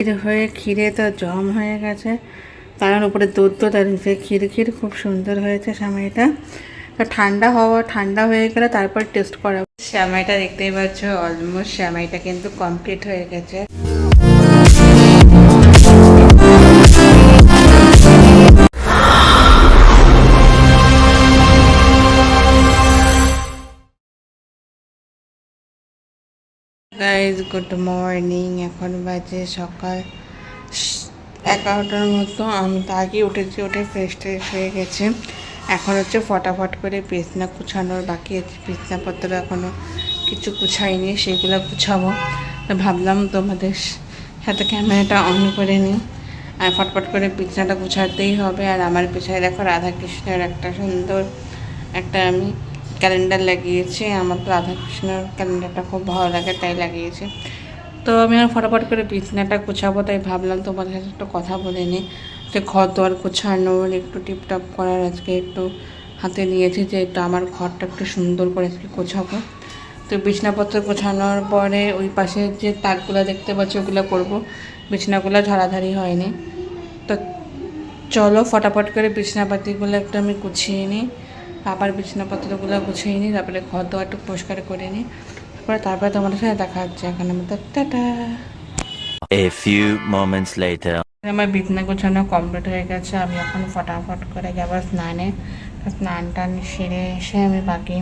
ক্ষীর হয়ে ক্ষীরে তো জম হয়ে গেছে, তার উপরে দুধ তো দাঁড়িয়েছে। ক্ষীর খুব সুন্দর হয়েছে সেমাইটা। তো ঠান্ডা হয়ে গেলে তারপর টেস্ট করা। সেমাইটা দেখতেই পাচ্ছ, অলমোস্ট সেমাইটা কিন্তু কমপ্লিট হয়ে গেছে। Guys good morning. এখন বাজে সকাল 11টার মতো। আমি তো আগেই উঠেছি, উঠে ফ্রেশ ট্রেশ হয়ে গেছে। এখন হচ্ছে ফটাফট করে বিছনা গুছানোর বাকি আছে। বিছনাপত্র এখনও কিছু গুছাইনি, সেগুলো গুছাবো। তো ভাবলাম তোমাদের সাথে ক্যামেরাটা অন করে নিই। আর ফটফট করে বিছনাটা গুছাতেই হবে। আর আমার পিছনে দেখো রাধাকৃষ্ণের একটা সুন্দর একটা আমি ক্যালেন্ডার লাগিয়েছি। আমার তো রাধাকৃষ্ণের ক্যালেন্ডারটা খুব ভালো লাগে, তাই লাগিয়েছি। তো আমি আর ফটাফট করে বিছনাটা গুছাবো, তাই ভাবলাম তোমাদের সাথে একটু কথা বলে নিই। যে ঘর দোয়ার গোছানোর একটু টিপটপ করার আজকে একটু হাতে নিয়েছি, যে একটু আমার ঘরটা একটু সুন্দর করে আজকে গোছাবো। তো বিছনাপত্র গোছানোর পরে ওই পাশে যে তাকগুলো দেখতে পাচ্ছি ওগুলো করবো। বিছনাগুলো ঝাড়াঝাড়ি হয়নি। তো চলো ফটাফট করে বিছনাপাতিগুলো একটু আমি গুছিয়ে নিই। আবার বিছনাপত্রগুলো গুছিয়ে নিই, তারপরে ঘর দোয়া একটু পরিষ্কার করে নিই। তারপরে তোমাদের সাথে দেখা হচ্ছে। এখন আমাদের tata. A few moments later. আমার বিছনা গোছানো কমপ্লিট হয়ে গেছে। আমি এখন ফটাফট করে যাবো স্নানে। স্নান টান সেরে এসে আমি বাকি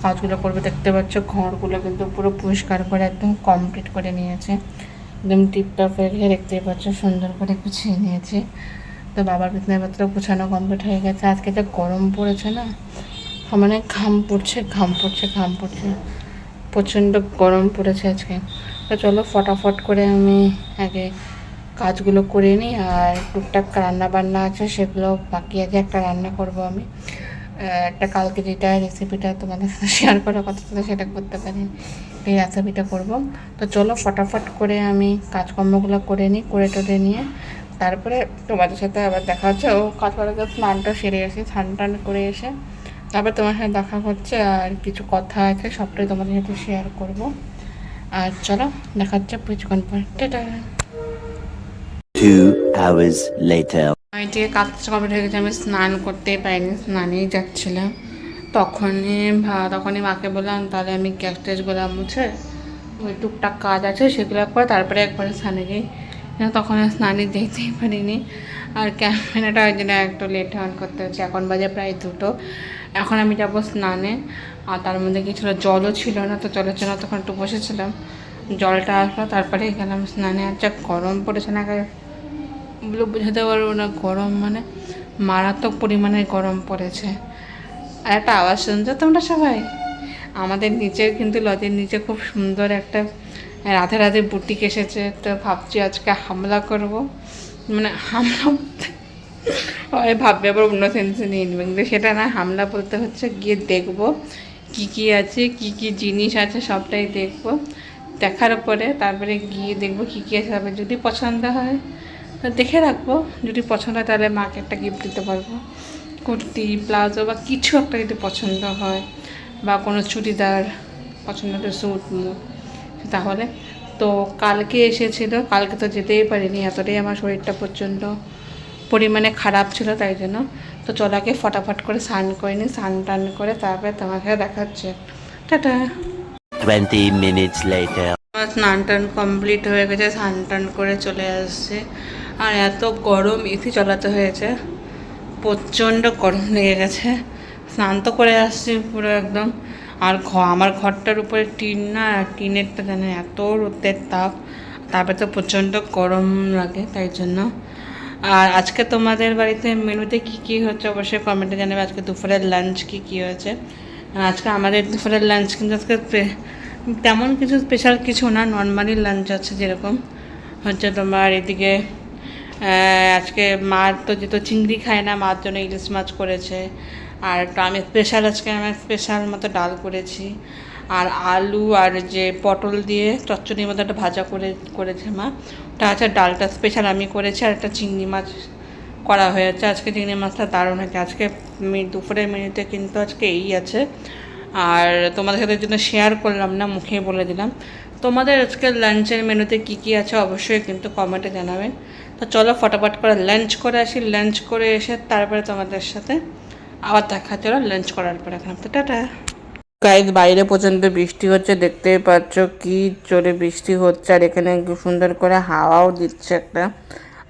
কাজগুলো করবো। দেখতে পাচ্ছ ঘরগুলো কিন্তু পুরো পরিষ্কার করে একদম কমপ্লিট করে নিয়েছে। একদম টিপটপ হয়ে দেখতেই পাচ্ছ সুন্দর করে গুছিয়ে নিয়েছে। তো বাবার বিছনাপত্র গুছানো কমপ্লিট হয়ে গেছে। আজকে তো গরম পড়েছে না, মানে ঘাম পড়ছে প্রচণ্ড গরম পড়েছে আজকে। তো চলো ফটাফট করে আমি আগে কাজগুলো করে নিই। আর টুকটাক রান্না বান্না আছে, সেগুলো বাকি আছে। একটা রান্না করব আমি, একটা কালকে যেটা রেসিপিটা তোমাদের সাথে শেয়ার করার কথা ছিল সেটা করতে পারি, এই রেসিপিটা করব। তো চলো ফটাফট করে আমি কাজকর্মগুলো করে নিই। করে টোরে নিয়ে তারপরে তোমাদের সাথে আবার দেখা হচ্ছে। ও কাজ করে স্নানটা সেরে এসে স্নান টান করে এসে তারপর তোমার সাথে দেখা হচ্ছে। আর কিছু কথা আছে, সবটাই তোমাদের সাথে শেয়ার করব। আর চলো দেখা হচ্ছে কিছুক্ষণ পর। টাটা। 2 hours later. আমি থেকে কাজ কমপ্লিট হয়ে গেছে। আমি স্নান করতেই পারিনি, স্নানেই যাচ্ছিলাম। তখনই মাকে বললাম তাহলে আমি গ্যাস ট্যাসগুলো মুছে ওই টুকটাক কাজ আছে সেগুলো করে তারপরে একবারে স্নানে যাই। তখন আর স্নানে যেতেই পারিনি। আর ক্যামেরাটা ওই জন্য একটু লেট অন করতে হচ্ছে। এখন বাজে প্রায় 2টো। এখন আমি যাবো স্নানে। আর তার মধ্যে কিছু জলও ছিল না, তো জলের জন্য তখন একটু বসেছিলাম। জলটা আসলো তারপরে গেলাম স্নানে। আর যা গরম পড়েছে না, ওগুলো বোঝাতে পারবো না। গরম মানে মারাত্মক পরিমাণে গরম পড়েছে। আর একটা আওয়াজ শুনছো তোমরা সবাই? আমাদের নিচের কিন্তু লজের নিচে খুব সুন্দর একটা রাধে রাধে বুটিক এসেছে। তো ভাবছি আজকে হামলা করব, মানে হামলা হয় ভাববে আবার অন্য সেন্সে নিয়ে নেবে, কিন্তু সেটা না। হামলা বলতে হচ্ছে গিয়ে দেখবো কী কী আছে, কী কী জিনিস আছে, সবটাই দেখবো। দেখার পরে তারপরে গিয়ে দেখবো কী কী আছে। তারপরে যদি পছন্দ হয় তো দেখে রাখবো, যদি পছন্দ হয় তাহলে মাকে একটা গিফট দিতে পারবো। কুর্তি প্লাজো বা কিছু একটা যদি পছন্দ হয়, বা কোনো চুড়িদার পছন্দ হলে স্যুট মুট, তাহলে। তো কালকে এসেছিলো, কালকে তো যেতেই পারিনি, এতটাই আমার শরীরটা প্রচণ্ড পরিমাণে খারাপ ছিল, তাই জন্য। তো চলাকে ফটাফট করে স্নান করে নিই। স্নান টান করে তারপরে তোমাকে দেখাচ্ছে। টাটা। 20 minutes later. আমার স্নান টান কমপ্লিট হয়ে গেছে, স্নান টান করে চলে আসছে। আর এত গরম, এসি চালাতে হয়েছে, প্রচণ্ড গরম লেগে গেছে। স্নান তো করে আসছি পুরো একদম। আর আমার ঘরটার উপরে টিন না, টিনেরটা জানে এত রোদের তাপ, তারপরে তো প্রচণ্ড গরম লাগে, তাই জন্য। আর আজকে তোমাদের বাড়িতে মেনুতে কী কী হচ্ছে অবশ্যই কমেন্টে জানাবে। আজকে দুপুরের লাঞ্চ কী কী হয়েছে। আজকে আমাদের দুপুরের লাঞ্চ কিন্তু আজকে তেমন কিছু স্পেশাল কিছু না, নর্মালি লাঞ্চ আছে। যেরকম হচ্ছে তোমার এদিকে আজকে মার তো যেহেতু চিংড়ি খায় না, মার জন্য ইলিশ মাছ করেছে। আর আমি স্পেশাল আজকে আমার স্পেশাল মতো ডাল করেছি। আর আলু আর যে পটল দিয়ে চচ্চড়ির মতো একটা ভাজা করেছে মা, ওটা আছে। ডালটা স্পেশাল আমি করেছি। আর একটা চিংড়ি মাছ করা হয়েছে আজকে। চিংড়ি মাছটা দারুণ হয়েছে আজকে। দুপুরের মেনুতে কিন্তু আজকে এই আছে। আর তোমাদের সাথে জন্য শেয়ার করলাম না, মুখে বলে দিলাম। তোমাদের আজকে লাঞ্চের মেনুতে কী কী আছে অবশ্যই কিন্তু কমেন্টে জানাবেন। তো চলো ফটাফট করে লাঞ্চ করে আসি, লাঞ্চ করে এসে তারপরে তোমাদের সাথে আবার দেখা চলো লাঞ্চ করার পরে। এখন তো টাটা গাইজ, বাইরে পর্যন্ত বৃষ্টি হচ্ছে, দেখতেই পাচ্ছ কি জোরে বৃষ্টি হচ্ছে। আর এখানে কি সুন্দর করে হাওয়াও দিচ্ছে একটা,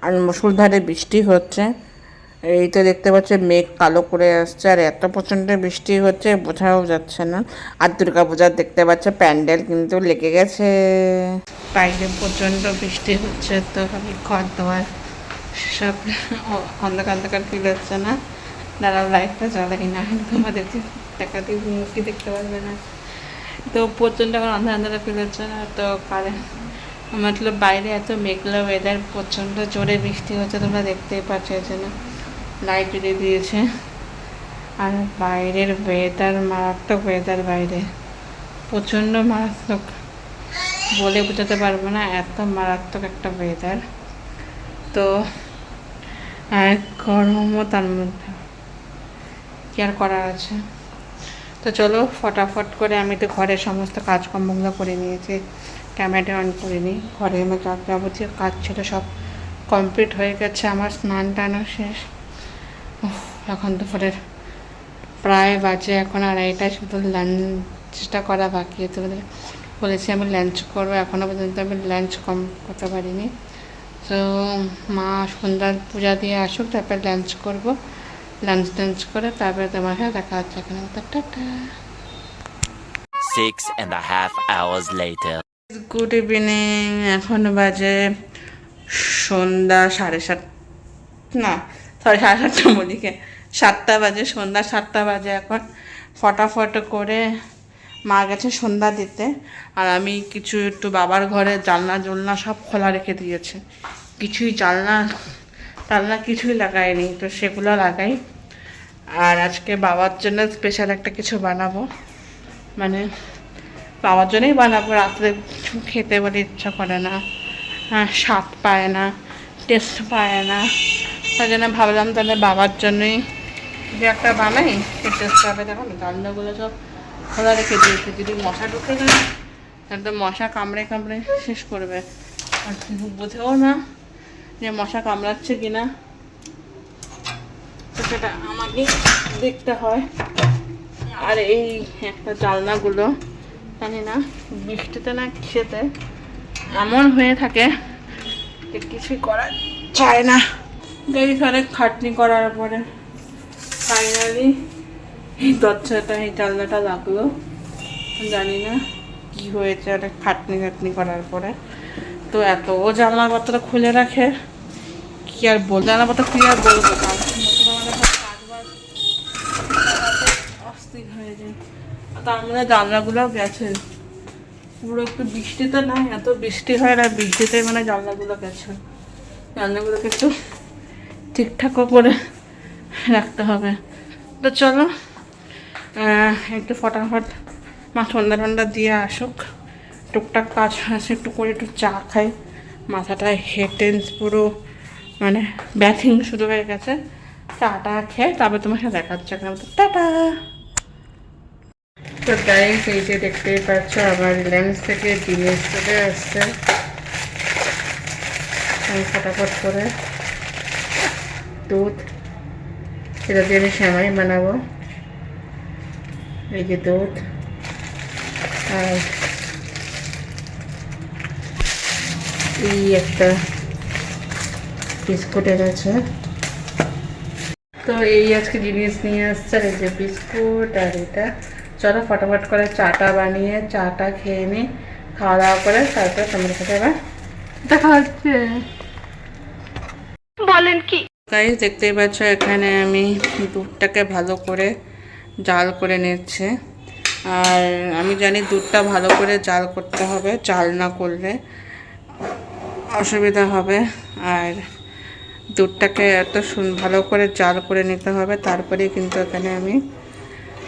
আর মুষলধারে বৃষ্টি হচ্ছে। এই তো দেখতে পাচ্ছ মেঘ কালো করে আসছে, আর এত প্রচণ্ড বৃষ্টি হচ্ছে বোঝাও যাচ্ছে না। আর দুর্গা পূজার দেখতে পাচ্ছ প্যান্ডেল কিন্তু লেগে গেছে। বাইরে প্রচণ্ড বৃষ্টি হচ্ছে, তো আমি ঘর দেওয়ার সব অন্ধকার অন্ধকার ফিল হচ্ছে না। দাঁড়াও লাইটটা জ্বালাই না, তোমাদেরকে দেখাতে মুখটি দেখতে পারবে না। তো প্রচণ্ড এখন আন্ধার আন্ধারে ফিল হচ্ছে না, তো কারেন্ট মতলব বাইরে এত মেঘলা ওয়েদার, প্রচণ্ড জোরে বৃষ্টি হচ্ছে, তোমরা দেখতেই পাচ্ছ। এই জন্য লাইট জ্বলে দিয়েছে। আর বাইরের ওয়েদার মারাত্মক ওয়েদার, বাইরে প্রচণ্ড মারাত্মক, বলে বোঝাতে পারবো না, এত মারাত্মক একটা ওয়েদার। তো আর গরমও তার মধ্যে, কি আর করার আছে। তো চলো ফটাফট করে আমি তো ঘরের সমস্ত কাজকর্মগুলো করে নিয়েছি, ক্যামেরাটা অন করিনি। ঘরে আমার যাবতীয় কাজ ছিল সব কমপ্লিট হয়ে গেছে, আমার স্নান টানও শেষ। এখন দুপুরের প্রায় বাজে এখন 2:30, শুধু লাঞ্চটা করা বাকি আছে। বলেছি আমি লাঞ্চ করবো, এখনও পর্যন্ত আমি লাঞ্চ কম করতে পারিনি। তো মা সন্ধ্যার পূজা দিয়ে আসুক, তারপর লাঞ্চ করবো। লাঞ্চ করে তারপরে তোমার সাথে দেখা হচ্ছে। এখন tata. 6.5 hours later. Good evening, এখন বাজে সন্ধ্যা 7:30, না সরি 7:30 বলিকে 7টা বাজে, সন্ধ্যা 7টা বাজে এখন। ফটাফট করে মা গেছে সন্ধ্যা দিতে, আর আমি কিছু একটু বাবার ঘরে জানলা সব খোলা রেখে দিয়েছে, কিছুই জানলা কিছুই লাগাইনি, তো সেগুলো লাগাই। আর আজকে বাবার জন্য স্পেশাল একটা কিছু বানাবো, মানে বাবার জন্যই বানাবো। রাত্রে খেতে বলে ইচ্ছা করে না, স্বাদ পায় না, টেস্ট পায় না, তাই জন্য ভাবলাম তাহলে বাবার জন্যই যে একটা বানাই, টেস্ট পাবে। দেখো জানলাগুলো সব খোলা রেখে দিয়েছে, যদি মশা ঢুকে যায় একদম মশা কামড়ে শেষ করবে। আর বোঝেও না যে মশা কামড়াচ্ছে কিনা, তো সেটা আমাকেই দেখতে হয়। আর এই একটা জানলাগুলো জানি না বৃষ্টিতে না কিসেতে এমন হয়ে থাকে যে কিছুই করা যায় না। গাড়ি অনেক খাটনি করার পরে ফাইনালি এই জানলাটা লাগলো। জানি না কি হয়েছে, অনেক খাটনি করার পরে। তো এত জানলাপত্র খুলে রাখে, কি আর জানলাপত্র খুলে আর বলবো, অস্থির হয়ে যায়। তার মধ্যে জানলাগুলোও গেছে পুরো, একটু বৃষ্টিতে না, এত বৃষ্টি হয় না, বৃষ্টিতে মানে জানলাগুলো গেছে। জানলাগুলোকে একটু ঠিকঠাকও করে রাখতে হবে। তো চলো একটু ফটাফট মা সন্ধ্যা দিয়ে আসুক, টুকটাক কাজ আছে একটু করে, একটু চা খাই। মাথাটা হেঁটে পুরো মানে ব্যাথিং শুরু হয়ে গেছে। চাটা খেয়ে তারপর তোমার সাথে দেখাচ্ছে। টাটা। তো গাইস, এই যে দেখতেই পাচ্ছ আমার লেন্স থেকে জিনিস চলে আসছে। আমি ফটাফট করে দুধ, এটা দিয়ে আমি সেমাই বানাবো। এই যে দুধ, আর এই একটা বিস্কুটের আছে। তো এই আজকে জিনিস নিয়ে আসছে, আর এই যে বিস্কুট আর এটা। চলো ফটাফট করে চাটা বানিয়ে চাটা খেয়ে নিই, খাওয়া দাওয়া করে তারপরে তোমার সাথে আবার দেখা হচ্ছে। বলেন কি গাইস, দেখতেই পাচ্ছ এখানে আমি দুধটাকে ভালো করে জাল করে নিচ্ছি। আর আমি জানি দুধটা ভালো করে জাল করতে হবে, জাল না করলে অসুবিধা হবে। আর দুধটাকে এত ভালো করে জাল করে নিতে হবে, তারপরে কিন্তু এখানে আমি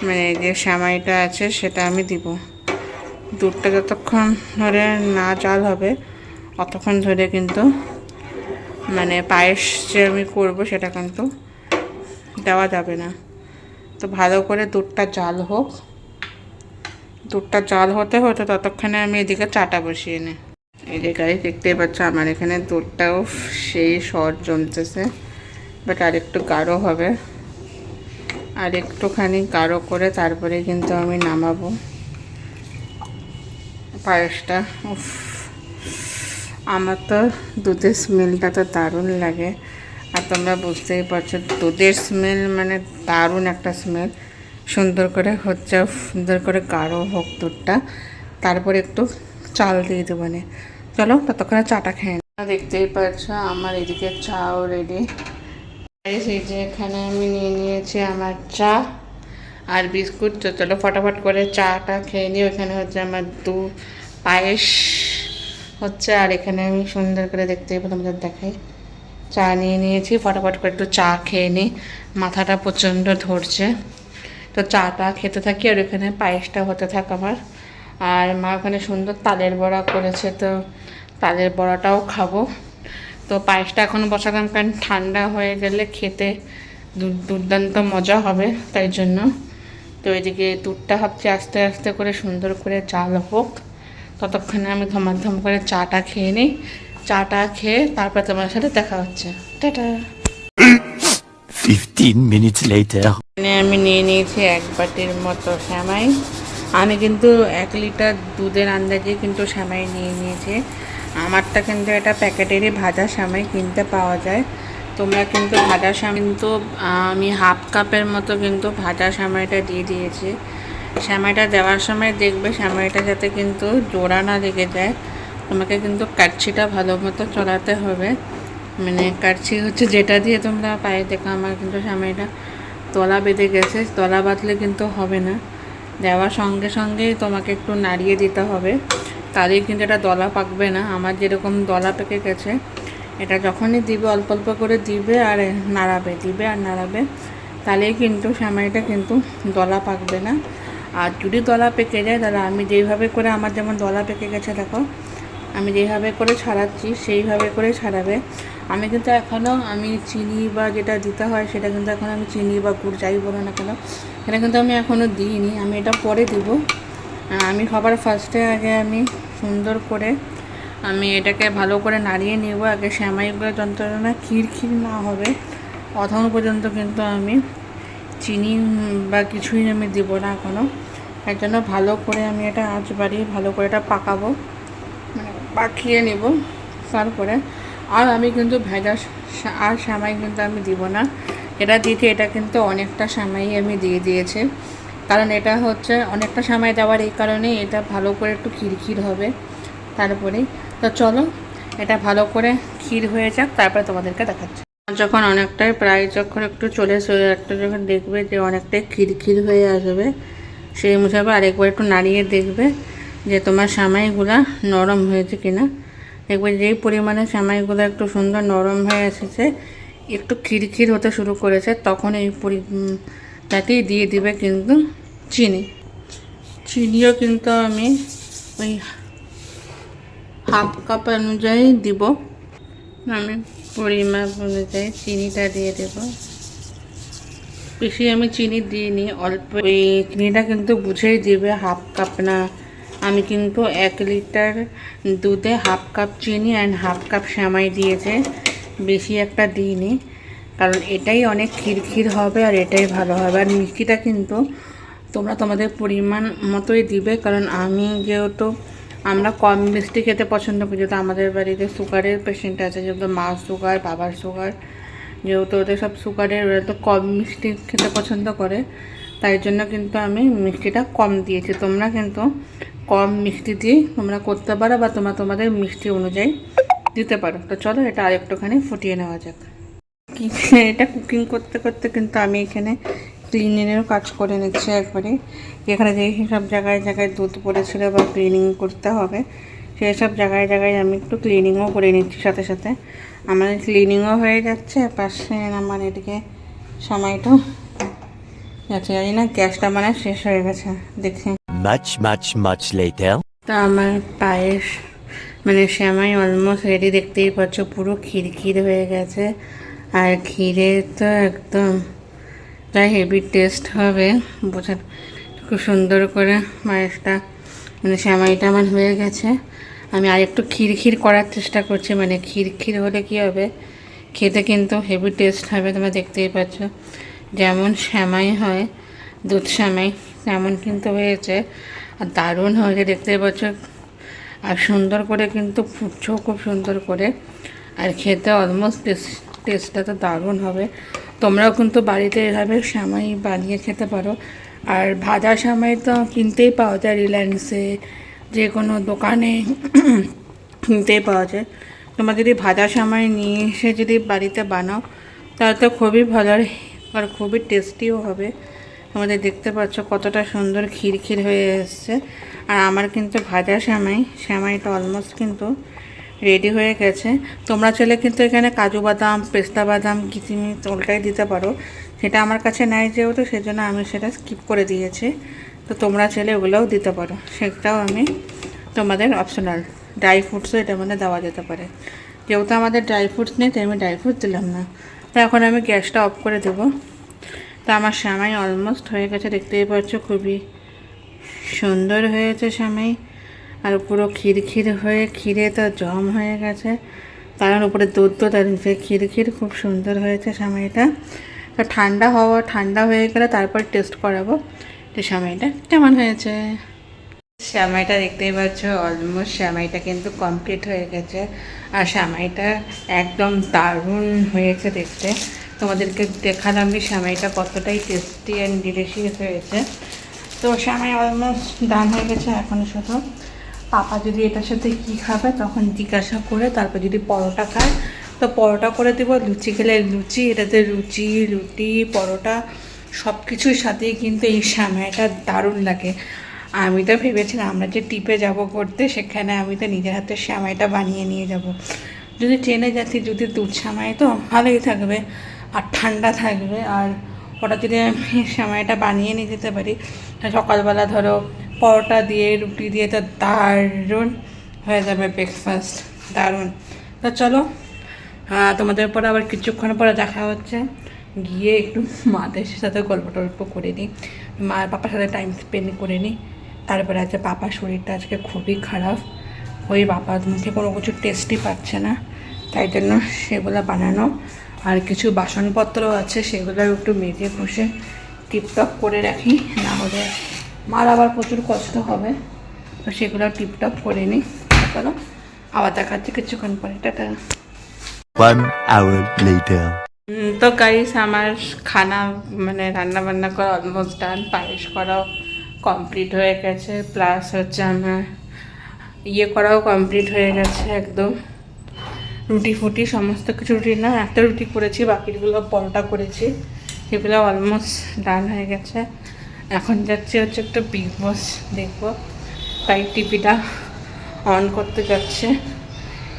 মানে যে সেমাইটা আছে সেটা আমি দিব। দুধটা যতক্ষণ ধরে না জাল হবে অতক্ষণ ধরে কিন্তু মানে পায়েস যে আমি করবো সেটা কিন্তু দেওয়া যাবে না। তো ভালো করে দুধটা জাল হোক, দুধটা জাল হতে হতে ততক্ষণে আমি এদিকে চাটা বসিয়ে নিই। এই যে গাড়ি দেখতেই পাচ্ছ আমার এখানে দুধটাও সেই সর জমতেছে, বাট আর একটু গাঢ় হবে, আর একটুখানি গাঢ় করে তারপরে কিন্তু আমি নামাবো পায়েসটা। উফ, আমার তো দুধের স্মেলটা তো দারুণ লাগে, আর তোমরা বুঝতেই পারছো দুধের স্মেল মানে দারুণ একটা স্মেল। সুন্দর করে হচ্ছে, সুন্দর করে গাঢ় হোক দুধটা, তারপরে একটু চাল দিয়ে দেবো। মানে চলো ততক্ষণে চাটা খেয়ে নিই। দেখতেই পাচ্ছ আমার এদিকে চাও রেডি। এই যে এখানে আমি নিয়ে নিয়েছি আমার চা আর বিস্কুট। তো চলো ফটাফট করে চাটা খেয়ে নিই। ওখানে হচ্ছে আমার পায়েস হচ্ছে, আর এখানে আমি সুন্দর করে দেখতেই তোমাদের দেখাই চা নিয়ে নিয়েছি। ফটাফট করে একটু চা খেয়ে নিই, মাথাটা প্রচণ্ড ধরছে। তো চাটা খেতে থাকি আর এখানে পায়েসটা হতে থাক আমার। আর মা ওখানে সুন্দর তালের বড়া করেছে, তো তালের বড়াটাও খাবো। তো পায়েসটা এখন বসালাম কারণ ঠান্ডা হয়ে গেলে খেতে দুর্দান্ত মজা হবে, তাই জন্য। তো এদিকে দুধটা হচ্ছে আস্তে আস্তে করে সুন্দর করে জাল হোক, ততক্ষণে আমি ধমাধম করে চাটা খেয়ে নিই। চাটা খেয়ে তারপর তোমার সাথে দেখা হচ্ছে। টাটা। 15 minutes later. আমি নিয়ে নিয়েছি 1 বাটির মতো সেমাই। আমি কিন্তু 1 লিটার দুধের আন্দাজে কিন্তু সেমাই নিয়ে নিয়েছি। আমারটা কিন্তু এটা প্যাকেটেরই ভাজা সেমাই কিনতে পাওয়া যায়। তোমরা কিন্তু ভাজা সেমাই কিন্তু আমি হাফ কাপের মতো কিন্তু ভাজা সেমাইটা দিয়ে দিয়েছি। সেমাইটা দেওয়ার সময় দেখবে সেমাইটা যাতে কিন্তু জোড়া না লেগে যায়। তোমাকে কিন্তু কাচ্ছিটা ভালো মতো চলাতে হবে, মানে কাচ্ছি হচ্ছে যেটা দিয়ে তোমরা পায়ে দেখো আমার কিন্তু সেমাইটা তলা বেঁধে গেছে। তলা বাঁধলে কিন্তু হবে না, দেওয়ার সঙ্গে সঙ্গেই তোমাকে একটু নাড়িয়ে দিতে হবে, তাহলেই কিন্তু এটা দলা পাকবে না। আমার যেরকম দলা পেকে গেছে, এটা যখনই দিবে অল্প অল্প করে দিবে আর নাড়াবে, তাহলেই কিন্তু সেমাইটা কিন্তু দলা পাকবে না। আর যদি দলা পেকে যায় তাহলে আমি যেইভাবে করে, আমার যেমন দলা পেকে গেছে দেখো, আমি যেইভাবে করে ছাড়াচ্ছি সেইভাবে করে ছাড়াবে। আমি কিন্তু এখনও আমি চিনি বা যেটা দিতে হয় সেটা কিন্তু এখন আমি চিনি বা গুড় যাই বলো না কেন সেটা কিন্তু আমি এখনও দিইনি, আমি এটা পরে দিব। আমি সবার ফার্স্টে আগে আমি সুন্দর করে আমি এটাকে ভালো করে নাড়িয়ে নেব। আগে সেমাইগুলো যন্ত্রণা ক্ষীর না হবে অতক্ষণ পর্যন্ত কিন্তু আমি চিনি বা কিছুই আমি দেব না এখনও। এর জন্য ভালো করে আমি এটা আঁচ বাড়িয়ে ভালো করে এটা পাকাবো, মানে পাকিয়ে নেব। তারপরে আর আমি কিন্তু ভেজা আর সেমাই কিন্তু আমি দিব না। এটা দিতে এটা কিন্তু অনেকটা সেমাই আমি দিয়ে দিয়েছি, কারণ এটা হচ্ছে অনেকটা সেমাই দেওয়ার এই কারণে এটা ভালো করে একটু ক্ষীর হবে তারপরেই। তো চলো এটা ভালো করে ক্ষীর হয়ে যাক, তারপরে তোমাদেরকে দেখাচ্ছি। যখন অনেকটাই প্রায় যখন একটু চলে একটা যখন দেখবে যে অনেকটাই ক্ষীর হয়ে আসবে, সেই হিসাবে আরেকবার একটু নাড়িয়ে দেখবে যে তোমার সেমাইগুলো নরম হয়েছে কিনা। দেখবে যেই পরিমাণে সেমাইগুলো একটু সুন্দর নরম হয়ে এসেছে, একটু ক্ষীর হতে শুরু করেছে, তখন এই তাতেই দিয়ে দিবে কিন্তু চিনিও কিন্তু আমি ওই হাফ কাপ অনুযায়ী দিব। আমি পরিমাপ অনুযায়ী চিনিটা দিয়ে দেব, বেশি আমি চিনি দিইনি, অল্প। ওই চিনিটা কিন্তু বুঝেই দিবে, হাফ কাপ না। আমি কিন্তু 1 লিটার দুধে হাফ কাপ চিনি অ্যান্ড হাফ কাপ সেমাই দিয়েছে, বেশি একটা দিইনি, কারণ এটাই অনেক ক্ষীর হবে আর এটাই ভালো হবে। আর মিষ্টিটা কিন্তু তোমরা তোমাদের পরিমাণ মতোই দিবে, কারণ আমি যেহেতু আমরা কম মিষ্টি খেতে পছন্দ করি, যেহেতু আমাদের বাড়িতে সুগারের পেশেন্ট আছে, যেহেতু মার সুগার বাবার সুগার, যেহেতু ওদের সব সুগারের, ওরা তো কম মিষ্টি খেতে পছন্দ করে, তাই জন্য কিন্তু আমি মিষ্টিটা কম দিয়েছি। তোমরা কিন্তু কম মিষ্টি দিয়ে তোমরা করতে পারো বা তোমাদের মিষ্টি অনুযায়ী দিতে পারো। তো চলো এটা আরেকটুখানি ফুটিয়ে নেওয়া যাক। এটা কুকিং করতে করতে কিন্তু আমি এখানে ক্লিনিংয়েরও কাজ করে নিচ্ছি একবারে। যেখানে যেই সব জায়গায় দুধ পড়েছিল বা ক্লিনিং করতে হবে, সেই সব জায়গায় আমি একটু ক্লিনিংও করে নিচ্ছি সাথে সাথে। আমার ক্লিনিংও হয়ে যাচ্ছে, পাশে আমার এদিকে সময়টা যাচ্ছে, জানি না গ্যাসটা মানে শেষ হয়ে গেছে দেখছি। Much later. তা আমার পায়েস মানে সেমাই অলমোস্ট রেডি, দেখতেই পাচ্ছ পুরো ক্ষীর হয়ে গেছে। আর ক্ষীরে তো একদম প্রায় হেভি টেস্ট হবে, বোঝা খুব সুন্দর করে মায়েরটা মানে সেমাইটা আমার হয়ে গেছে। আমি আর একটু ক্ষীর করার চেষ্টা করছি, মানে ক্ষীর হলে কী হবে, খেতে কিন্তু হেভি টেস্ট হবে। তোমরা দেখতেই পাচ্ছ যেমন সেমাই হয় দুধ সেমাই তেমন কিন্তু হয়েছে, আর দারুণ হয়েছে দেখতেই পাচ্ছ। আর সুন্দর করে কিন্তু ফুটছেও খুব সুন্দর করে, আর খেতে অলমোস্ট টেস্টটা তো দারুণ হবে। তোমরাও কিন্তু বাড়িতে এভাবে সেমাই বানিয়ে খেতে পারো। আর ভাজা সেমাই তো কিনতেই পাওয়া যায়, রিলায়েন্সে যে কোনো দোকানে কিনতেই পাওয়া যায়। তোমরা যদি ভাজা সেমাই নিয়ে এসে যদি বাড়িতে বানাও তাহলে তো খুবই ভালো আর খুবই টেস্টিও হবে। আমাদের দেখতে পাচ্ছ কতটা সুন্দর ক্ষীর হয়ে এসছে। আর আমার কিন্তু ভাজা সেমাইটা অলমোস্ট কিন্তু রেডি হয়ে গেছে। তোমরা চাইলে কিন্তু এখানে কাজু বাদাম, পেস্তা বাদাম, কিশমিশ ওটাই দিতে পারো। সেটা আমার কাছে নাই যেহেতু সেজন্য আমি সেটা স্কিপ করে দিয়েছি। তো তোমরা চাইলে ওগুলোও দিতে পারো, সেটাও আমি তোমাদের অপশনাল। ড্রাই ফ্রুটসও এটার মধ্যে দেওয়া যেতে পারে। যেহেতু আমাদের ড্রাই ফ্রুটস নেই তাই আমি ড্রাই ফ্রুটস দিলাম না। তো এখন আমি গ্যাসটা অফ করে দেবো। তো আমার সেমাই অলমোস্ট হয়ে গেছে, দেখতেই পাচ্ছ খুবই সুন্দর হয়েছে সেমাই। আর পুরো ক্ষীর হয়ে ক্ষীরে তো জম হয়ে গেছে, কারণ উপরে দুধ আর ক্ষীর খুব সুন্দর হয়েছে সেমাইটা। তো ঠান্ডা হয়ে গেলে তারপর টেস্ট করাবো যে সেমাইটা কেমন হয়েছে। সেমাইটা দেখতেই পাচ্ছ অলমোস্ট সেমাইটা কিন্তু কমপ্লিট হয়ে গেছে, আর সেমাইটা একদম দারুণ হয়েছে দেখতে। তোমাদেরকে দেখালাম যে সেমাইটা কতটাই টেস্টি অ্যান্ড ডিলিশিয়াস হয়েছে। তো সেমাই অলমোস্ট ডান হয়ে গেছে। এখন শুধু পাপা যদি এটার সাথে কী খাবে তখন জিজ্ঞাসা করে তারপর যদি পরোটা খায় তো পরোটা করে দেবো, লুচি খেলে লুচি, এটাতে লুচি, রুটি, পরোটা সব কিছুর সাথেই কিন্তু এই সেমাইটা দারুণ লাগে। আমি তো ভেবেছিলাম আমরা যে টিপে যাব করতে, সেখানে আমি তো নিজের হাতে সেমাইটা বানিয়ে নিয়ে যাব। যদি ট্রেনে যাচ্ছি, যদি দুধ সেমাই তো ভালোই থাকবে আর ঠান্ডা থাকবে। আর ওটা যদি আমি সেমাইটা বানিয়ে নিয়ে যেতে পারি সকালবেলা ধরো পরোটা দিয়ে রুটি দিয়ে তো দারুণ হয়ে যাবে ব্রেকফাস্ট, দারুণ। তো চলো তোমাদের পরে আবার কিছুক্ষণ পরে দেখা হচ্ছে, গিয়ে একটু মাদের সাথে গল্প টল্প করে নিই, মা আর পাপার সাথে টাইম স্পেন্ড করে নিই। তারপরে আছে পাপার শরীরটা আজকে খুবই খারাপ, ওই বাবার মুখে কোনো কিছু টেস্টই পাচ্ছে না, তাই জন্য সেগুলো বানানো। আর কিছু বাসনপত্র আছে সেগুলো একটু মেজে বসে টিপটপ করে রাখি, না হলে মার আবার প্রচুর কষ্ট হবে। তো সেগুলো টিপটপ করে নিই। চলো আবার দেখাচ্ছি কিছুক্ষণ পরে, টাটা। 1 hour later. তো গাইস আমার খানা মানে রান্না বান্না করা অলমোস্ট ডান, পায়েস করাও কমপ্লিট হয়ে গেছে, প্লাস হচ্ছে আমার করাও কমপ্লিট হয়ে গেছে একদম। রুটি ফুটি সমস্ত কিছু, রুটি না একটা রুটি করেছি, বাকিগুলো পরোটা করেছি, সেগুলো অলমোস্ট ডান হয়ে গেছে। এখন যাচ্ছি হচ্ছে একটু বিগ বস দেখবো, তাই টিভিটা অন করতে যাচ্ছে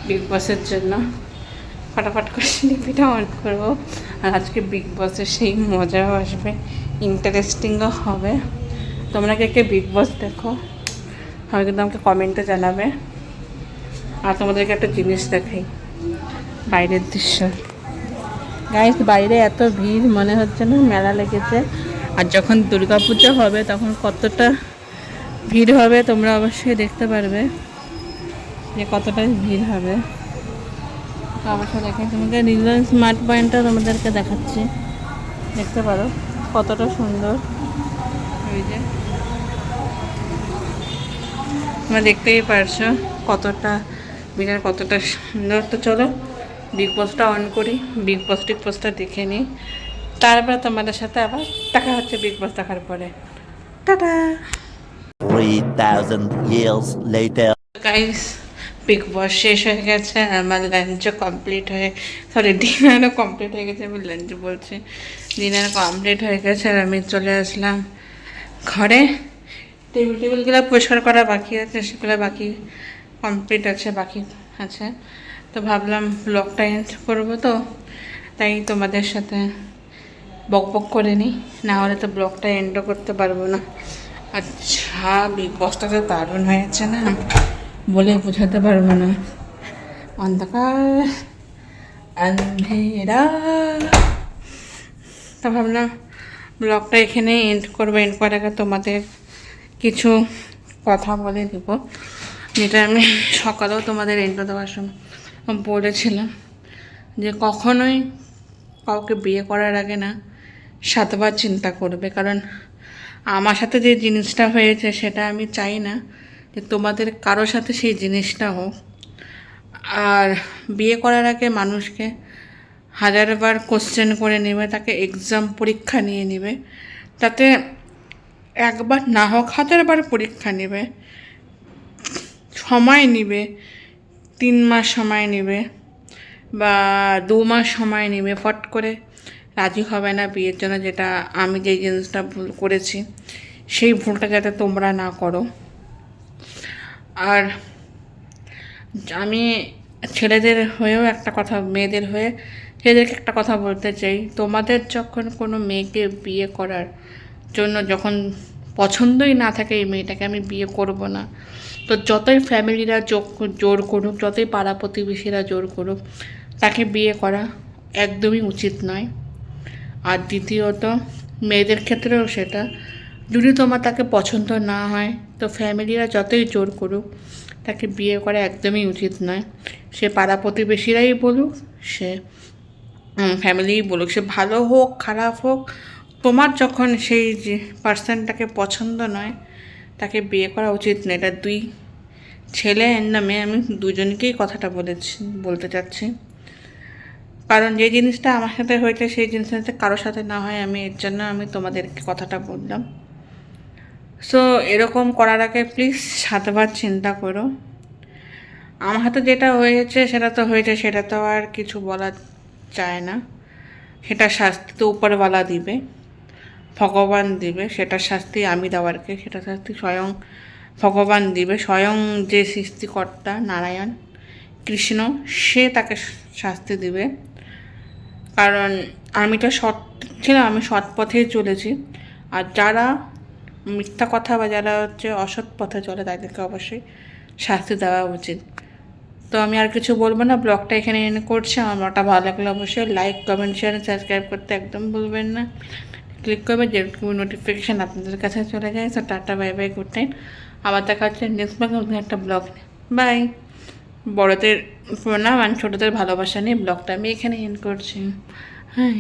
বিগ বসের জন্য। ফটাফট করে টিভিটা অন করবো, আর আজকে বিগ বসের সেই মজাও আসবে, ইন্টারেস্টিংও হবে। তোমরা কে বিগ বস দেখো হয় কিন্তু আমাকে কমেন্টে জানাবে। আর তোমাদেরকে একটা জিনিস দেখাই, বাইরের দৃশ্য। গাইস বাইরে এত ভিড়, মনে হচ্ছে না মেলা লেগেছে। আর যখন দুর্গাপুজো হবে তখন কতটা ভিড় হবে তোমরা অবশ্যই দেখতে পারবে যে কতটা ভিড় হবে। তো অবশ্যই দেখে তোমাকে রিলায়েন্স স্মার্ট পয়েন্টটা তোমাদেরকে দেখাচ্ছি, দেখতে পারো কতটা সুন্দর। ওই যে তোমরা দেখতেই পারছো কতটা ভিড়, কতটা সুন্দর। তো চলো বিগ বসটা অন করি, বিগ বস টিগ বসটা দেখে নিই, তারপরে তোমাদের সাথে আবার দেখা হচ্ছে বিগ বস দেখার পরে, ta ta. 3000 years later. Guys Bigg Boss শেষ হয়ে গেছে, আমার লাঞ্চও কমপ্লিট হয়ে, সরি ডিনারও কমপ্লিট হয়ে গেছে, আমি লাঞ্চ বলছি, ডিনার কমপ্লিট হয়ে গেছে। আর আমি চলে আসলাম ঘরে। টেবিলগুলো পরিষ্কার করা বাকি আছে, সেগুলো বাকি কমপ্লিট আছে, বাকি আছে। তো ভাবলাম ব্লগটা এন্ড করবো, তো তাই তোমাদের সাথে বক করে নিই, না হলে তো ব্লগটা এন্ডও করতে পারবো না। আচ্ছা বিগ বসটা তো দারুণ হয়েছে না, বলে বোঝাতে পারবো না। অন্ধকার আন্ধেরা। তো ভাবলাম ব্লগটা এখানে এন্ড করবো, এন্ড করার আগে তোমাদের কিছু কথা বলে দেব, যেটা আমি সকালেও তোমাদের ইন্ট্রো দেওয়ার সময় বলেছিলাম যে কখনোই কাউকে বিয়ে করার আগে না 7 বার চিন্তা করবে। কারণ আমার সাথে যে জিনিসটা হয়েছে সেটা আমি চাই না যে তোমাদের কারোর সাথে সেই জিনিসটা হোক। আর বিয়ে করার আগে মানুষকে 1000বার কোশ্চেন করে নেবে, তাকে এক্সাম পরীক্ষা নিয়ে নেবে, তাতে একবার না হোক 1000বার পরীক্ষা নেবে, সময় নেবে, 3 মাস সময় নেবে বা 2 মাস সময় নেবে, ফট করে রাজি হবে না বিয়ের জন্য। যেটা আমি যেই জিনিসটা ভুল করেছি, সেই ভুলটা যাতে তোমরা না করো। আর আমি ছেলেদের হয়েও একটা কথা, মেয়েদের হয়ে ছেলেদেরকে একটা কথা বলতে চাই, তোমাদের যখন কোনো মেয়েকে বিয়ে করার জন্য যখন পছন্দই না থাকে এই মেয়েটাকে আমি বিয়ে করব না, তো যতই ফ্যামিলিরা জোর করুক, যতই পাড়া প্রতিবেশীরা জোর করুক, তাকে বিয়ে করা একদমই উচিত নয়। আর দ্বিতীয়ত মেয়েদের ক্ষেত্রেও সেটা, যদি তোমার তাকে পছন্দ না হয় তো ফ্যামিলিরা যতই জোর করুক তাকে বিয়ে করা একদমই উচিত নয়। সে পাড়া প্রতিবেশীরাই বলুক, সে ফ্যামিলিই বলুক, সে ভালো হোক খারাপ হোক, তোমার যখন সেই যে পার্সনটাকে পছন্দ নয় তাকে বিয়ে করা উচিত নয়। এটা দুই ছেলে এর নামে আমি দুজনকেই কথাটা বলতে চাচ্ছি। কারণ যে জিনিসটা আমার সাথে হয়েছে সেই জিনিসটা যাতে কারোর সাথে না হয়, আমি এর জন্য আমি তোমাদেরকে কথাটা বললাম। সো এরকম করার আগে প্লিজ 7 বার চিন্তা করো। আমার হাতে যেটা হয়েছে সেটা তো হয়েছে, সেটা তো আর কিছু বলা যায় না। সেটা শাস্তি তো উপরওয়ালা দিবে, ভগবান দিবে। সেটা শাস্তি আমি দেওয়ার কে, সেটা শাস্তি স্বয়ং ভগবান দিবে। স্বয়ং যে সৃষ্টিকর্তা নারায়ণ কৃষ্ণ, সে তাকে শাস্তি দিবে। কারণ আমি তো সৎ ছিলাম, আমি সৎ পথেই চলেছি। আর যারা মিথ্যা কথা বা যারা অসৎ পথে চলে তাদেরকে অবশ্যই শাস্তি দেওয়া উচিত। তো আমি আর কিছু বলবো না, ব্লগটা এখানে এনে করছি। আমার ব্লগটা ভালো লাগলে অবশ্যই লাইক কমেন্ট শেয়ার সাবস্ক্রাইব করতে একদম ভুলবেন না। ক্লিক করবে যেরকম নোটিফিকেশান আপনাদের কাছে চলে যায়। তো tata, bye bye, good night. আবার দেখা হচ্ছে নেক্সট ব্লগে একটা ব্লগ নিয়ে। বাই। বড়দের প্রণাম আর ছোটোদের ভালোবাসা নিয়ে ব্লগটা আমি এখানে এন্ড করছি। হ্যাঁ।